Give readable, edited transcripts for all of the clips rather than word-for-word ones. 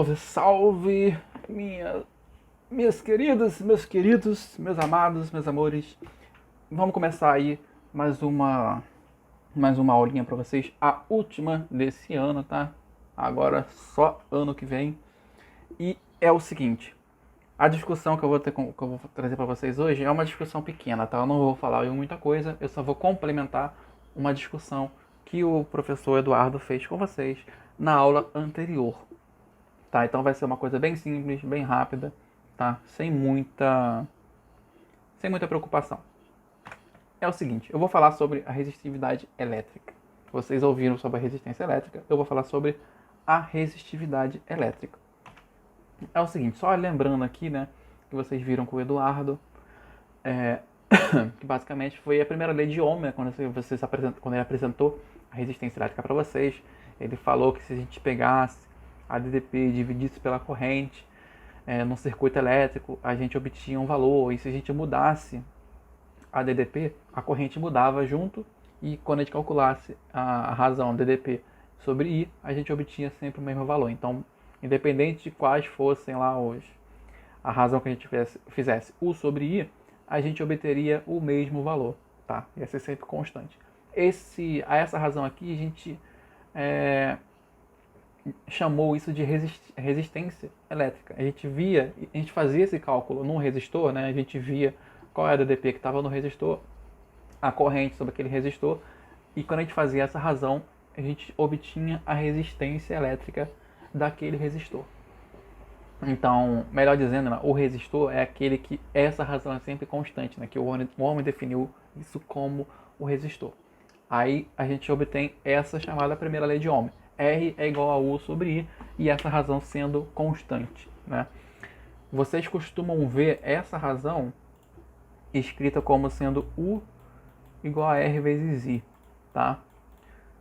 Salve, salve, minhas queridas, meus queridos, meus amados, meus amores. Vamos começar aí mais uma aulinha para vocês, a última desse ano, tá? Agora só ano que vem. E é o seguinte, a discussão que eu vou trazer para vocês hoje é uma discussão pequena, tá? Eu não vou falar muita coisa, eu só vou complementar uma discussão que o professor Eduardo fez com vocês na aula anterior. Tá, então vai ser uma coisa bem simples, bem rápida, tá? Sem muita preocupação. É o seguinte, eu vou falar sobre a resistividade elétrica. Vocês ouviram sobre a resistência elétrica, eu vou falar sobre a resistividade elétrica. É o seguinte, só lembrando aqui, né, que vocês viram com o Eduardo, que basicamente foi a primeira lei de Ohm, quando ele apresentou a resistência elétrica para vocês. Ele falou que se a gente pegasse a DDP e dividisse pela corrente no circuito elétrico, a gente obtinha um valor, e se a gente mudasse a DDP, a corrente mudava junto, e quando a gente calculasse a razão DDP sobre I, a gente obtinha sempre o mesmo valor. Então, independente de quais fossem lá a razão que a gente fizesse U sobre I, a gente obteria o mesmo valor, tá? Ia ser sempre constante. A essa razão aqui, a gente chamou isso de resistência elétrica. A gente fazia esse cálculo num resistor, né? A gente via qual é a DDP que estava no resistor, a corrente sobre aquele resistor, e quando a gente fazia essa razão, a gente obtinha a resistência elétrica daquele resistor. Então, melhor dizendo, né, o resistor é aquele que essa razão é sempre constante, né? Que o homem definiu isso como o resistor. Aí a gente obtém essa chamada primeira lei de Ohm. R é igual a U sobre I, e essa razão sendo constante, né? Vocês costumam ver essa razão escrita como sendo U igual a R vezes I, tá?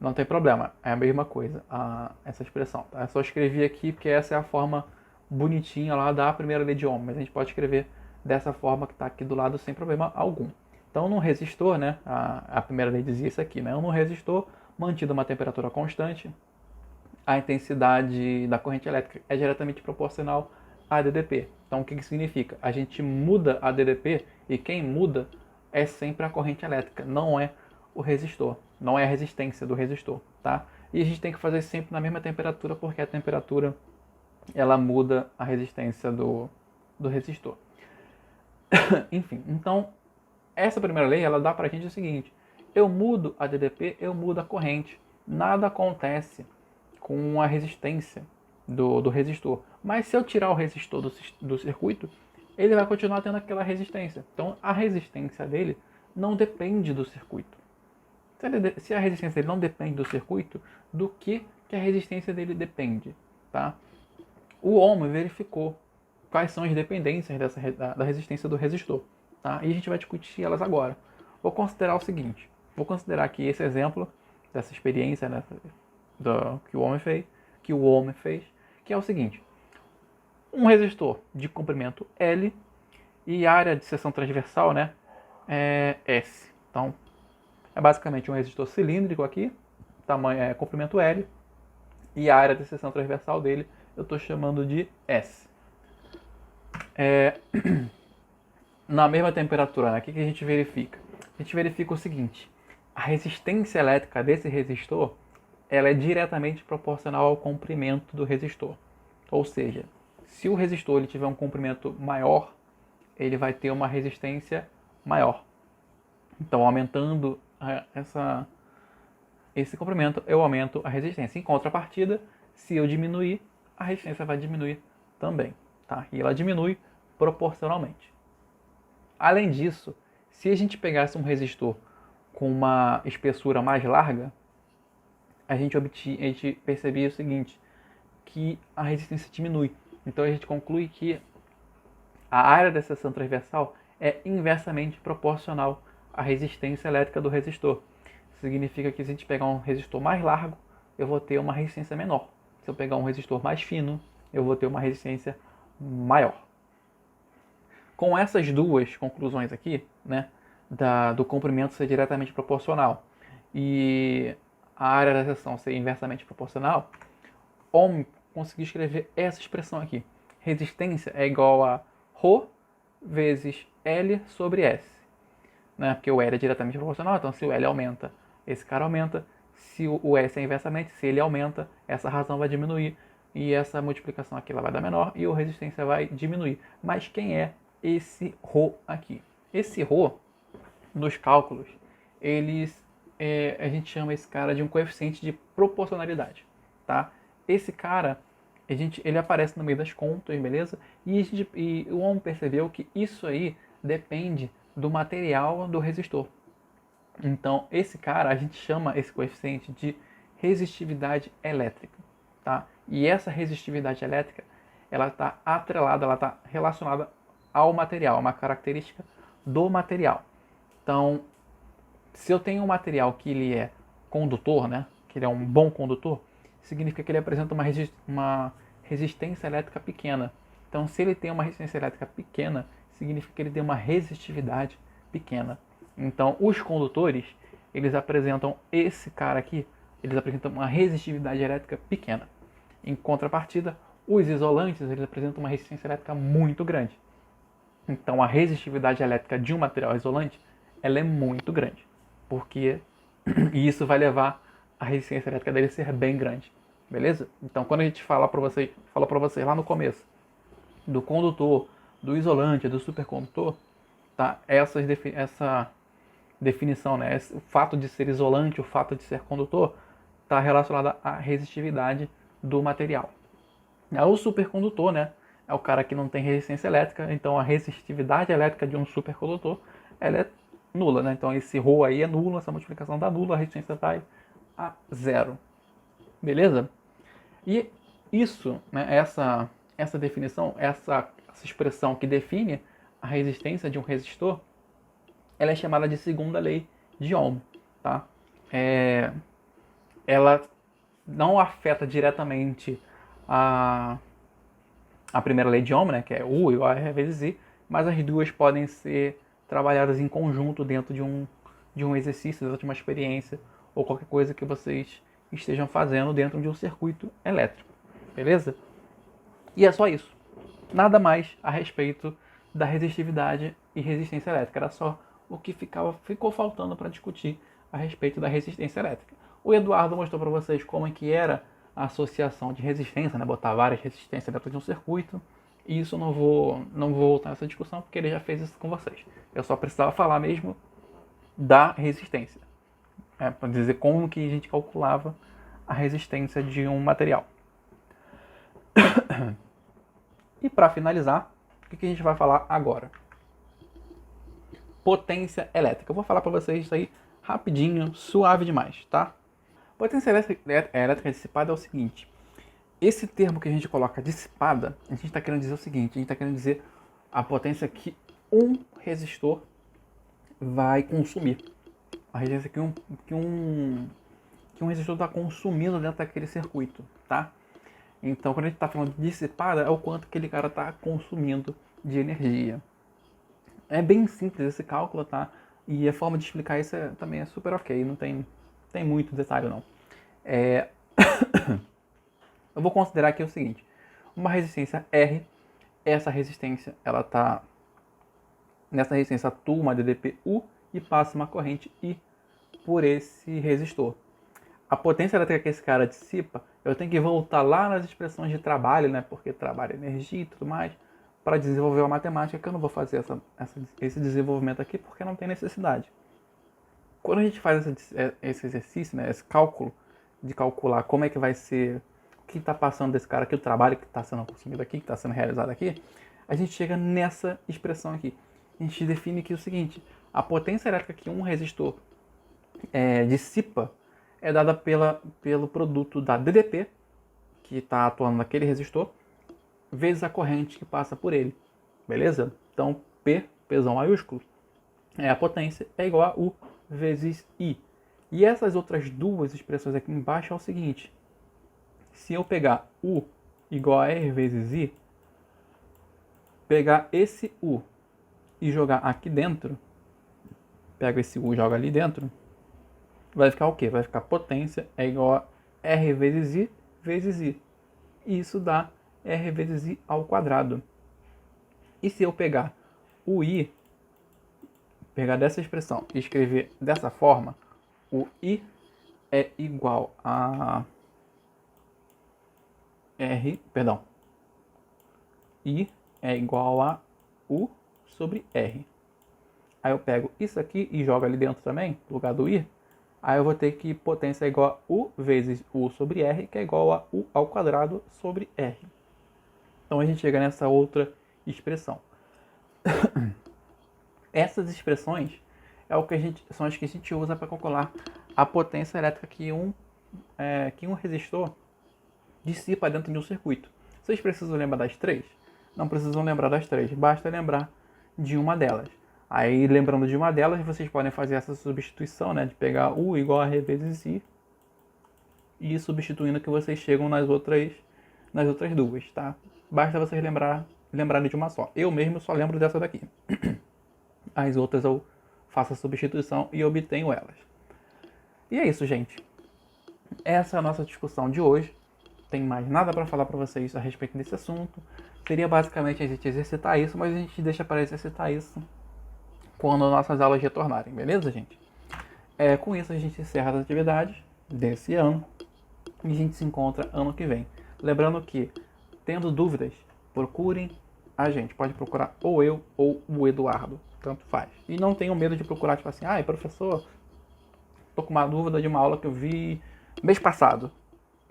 Não tem problema, é a mesma coisa, essa expressão. Tá? Eu só escrevi aqui porque essa é a forma bonitinha lá da primeira lei de Ohm, mas a gente pode escrever dessa forma que está aqui do lado sem problema algum. Então, num resistor, né, a primeira lei dizia isso aqui, né? Num resistor, mantida uma temperatura constante, a intensidade da corrente elétrica é diretamente proporcional à DDP. Então, o que significa? A gente muda a DDP e quem muda é sempre a corrente elétrica, não é o resistor, não é a resistência do resistor, tá? E a gente tem que fazer sempre na mesma temperatura, porque a temperatura ela muda a resistência do resistor. Enfim, então essa primeira lei ela dá pra gente o seguinte: eu mudo a DDP, eu mudo a corrente, nada acontece com a resistência do resistor. Mas se eu tirar o resistor do circuito, ele vai continuar tendo aquela resistência. Então a resistência dele não depende do circuito. Se a resistência dele não depende do circuito, do que a resistência dele depende? Tá? O Ohm verificou quais são as dependências da resistência do resistor. Tá? E a gente vai discutir elas agora. Vou considerar o seguinte: vou considerar aqui esse exemplo dessa experiência, né, que o Ohm fez, que é o seguinte: um resistor de comprimento L e área de seção transversal, né, é S. Então, é basicamente um resistor cilíndrico aqui, tamanho comprimento L, e a área de seção transversal dele eu estou chamando de S. Na mesma temperatura, né, o que a gente verifica? A gente verifica o seguinte: a resistência elétrica desse resistor ela é diretamente proporcional ao comprimento do resistor. Ou seja, se o resistor ele tiver um comprimento maior, ele vai ter uma resistência maior. Então, aumentando esse comprimento, eu aumento a resistência. Em contrapartida, se eu diminuir, a resistência vai diminuir também. Tá? E ela diminui proporcionalmente. Além disso, se a gente pegasse um resistor com uma espessura mais larga, a gente percebia o seguinte, que a resistência diminui. Então a gente conclui que a área da seção transversal é inversamente proporcional à resistência elétrica do resistor. Significa que se a gente pegar um resistor mais largo, eu vou ter uma resistência menor. Se eu pegar um resistor mais fino, eu vou ter uma resistência maior. Com essas duas conclusões aqui, né, do comprimento ser diretamente proporcional e a área da seção ser inversamente proporcional, Ohm conseguir escrever essa expressão aqui. Resistência é igual a ρ vezes L sobre S. Né? Porque o L é diretamente proporcional, então se o L aumenta, esse cara aumenta. Se o S é inversamente, se ele aumenta, essa razão vai diminuir. E essa multiplicação aqui ela vai dar menor e a resistência vai diminuir. Mas quem é esse ρ aqui? Esse ρ, nos cálculos, a gente chama esse cara de um coeficiente de proporcionalidade. Tá? Esse cara, ele aparece no meio das contas, beleza? E o homem percebeu que isso aí depende do material do resistor. Então, esse cara, a gente chama esse coeficiente de resistividade elétrica, tá? E essa resistividade elétrica, ela está atrelada, ela está relacionada ao material, uma característica do material. Então, se eu tenho um material que ele é condutor, né? Que ele é um bom condutor, significa que ele apresenta uma resistência elétrica pequena. Então, se ele tem uma resistência elétrica pequena, significa que ele tem uma resistividade pequena. Então, os condutores, eles apresentam esse cara aqui, eles apresentam uma resistividade elétrica pequena. Em contrapartida, os isolantes, eles apresentam uma resistência elétrica muito grande. Então, a resistividade elétrica de um material isolante, ela é muito grande. E isso vai levar a resistência elétrica dele a ser bem grande. Beleza? Então, quando a gente fala para vocês lá no começo do condutor, do isolante, do supercondutor, tá? Essa definição, né? O fato de ser isolante, o fato de ser condutor, está relacionado à resistividade do material. O supercondutor, né? É o cara que não tem resistência elétrica, então a resistividade elétrica de um supercondutor, ela é nula, né? Então esse ρ aí é nulo, essa multiplicação dá nula, a resistência vai a zero. Beleza? E isso, né? Essa definição, essa expressão que define a resistência de um resistor, ela é chamada de segunda lei de Ohm, tá? Ela não afeta diretamente a primeira lei de Ohm, né, que é U igual a R vezes I, mas as duas podem ser trabalhadas em conjunto dentro de um exercício, dentro de uma experiência, ou qualquer coisa que vocês estejam fazendo dentro de um circuito elétrico, beleza? E é só isso. Nada mais a respeito da resistividade e resistência elétrica. Era só o que ficou faltando para discutir a respeito da resistência elétrica. O Eduardo mostrou para vocês como é que era a associação de resistência, né? Botar várias resistências dentro de um circuito. E isso eu não vou voltar nessa discussão porque ele já fez isso com vocês. Eu só precisava falar mesmo da resistência. Para dizer como que a gente calculava a resistência de um material. E para finalizar, o que a gente vai falar agora? Potência elétrica. Eu vou falar para vocês isso aí rapidinho, suave demais, tá? Potência elétrica dissipada é o seguinte. Esse termo que a gente coloca dissipada, a gente está querendo dizer o seguinte. A gente está querendo dizer a potência que um resistor vai consumir. A resistência que um resistor está consumindo dentro daquele circuito, tá? Então, quando a gente está falando de dissipada, é o quanto aquele cara está consumindo de energia. É bem simples esse cálculo, tá? E a forma de explicar isso também é super ok, não tem muito detalhe não. Eu vou considerar aqui o seguinte, uma resistência R, essa resistência, ela tá, nessa resistência atua uma DDP U e passa uma corrente I por esse resistor. A potência elétrica que esse cara dissipa, eu tenho que voltar lá nas expressões de trabalho, né? Porque trabalho é energia e tudo mais, para desenvolver a matemática, que eu não vou fazer esse desenvolvimento aqui porque não tem necessidade. Quando a gente faz esse exercício, né? Esse cálculo, de calcular como é que vai ser, o que está passando desse cara aqui, o trabalho que está sendo consumido aqui, que está sendo realizado aqui, a gente chega nessa expressão aqui. A gente define aqui o seguinte, a potência elétrica que um resistor dissipa é dada pelo produto da DDP, que está atuando naquele resistor, vezes a corrente que passa por ele. Beleza? Então, Pzão maiúsculo, a potência é igual a U vezes I. E essas outras duas expressões aqui embaixo é o seguinte. Se eu pegar U igual a R vezes I, pegar esse U e jogar aqui dentro, pego esse U e jogo ali dentro, vai ficar o quê? Vai ficar potência é igual a R vezes I vezes I. e isso dá R vezes I ao quadrado. E se eu pegar o I, pegar dessa expressão e escrever dessa forma, o I é igual a R, perdão, I é igual a U sobre R. Aí eu pego isso aqui e jogo ali dentro também, no lugar do I. Aí eu vou ter que potência é igual a U vezes U sobre R, que é igual a U ao quadrado sobre R. Então a gente chega nessa outra expressão. Essas expressões são as que a gente usa para calcular a potência elétrica que um resistor dissipa dentro de um circuito. Vocês precisam lembrar das três? Não precisam lembrar das três, basta lembrar de uma delas. Aí, lembrando de uma delas, vocês podem fazer essa substituição, né, de pegar U igual a R vezes I e ir substituindo que vocês chegam nas outras duas, tá? Basta vocês lembrarem de uma só. Eu mesmo só lembro dessa daqui. As outras eu faço a substituição e obtenho elas. E é isso, gente. Essa é a nossa discussão de hoje. Tem mais nada para falar para vocês a respeito desse assunto. Seria basicamente a gente exercitar isso, mas a gente deixa para exercitar isso quando nossas aulas retornarem, beleza, gente? Com isso a gente encerra as atividades desse ano e a gente se encontra ano que vem. Lembrando que, tendo dúvidas, procurem a gente. Pode procurar ou eu ou o Eduardo, tanto faz. E não tenham medo de procurar, tipo assim, professor, tô com uma dúvida de uma aula que eu vi mês passado.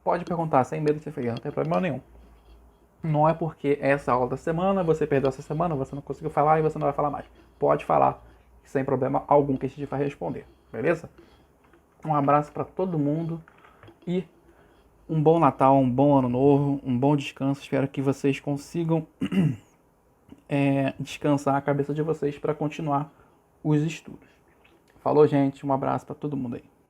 Pode perguntar, sem medo de ser feio, não tem problema nenhum. Não é porque essa aula da semana, você perdeu essa semana, você não conseguiu falar e você não vai falar mais. Pode falar, sem problema algum, que a gente vai responder, beleza? Um abraço para todo mundo e um bom Natal, um bom Ano Novo, um bom descanso. Espero que vocês consigam descansar a cabeça de vocês para continuar os estudos. Falou, gente, um abraço para todo mundo aí.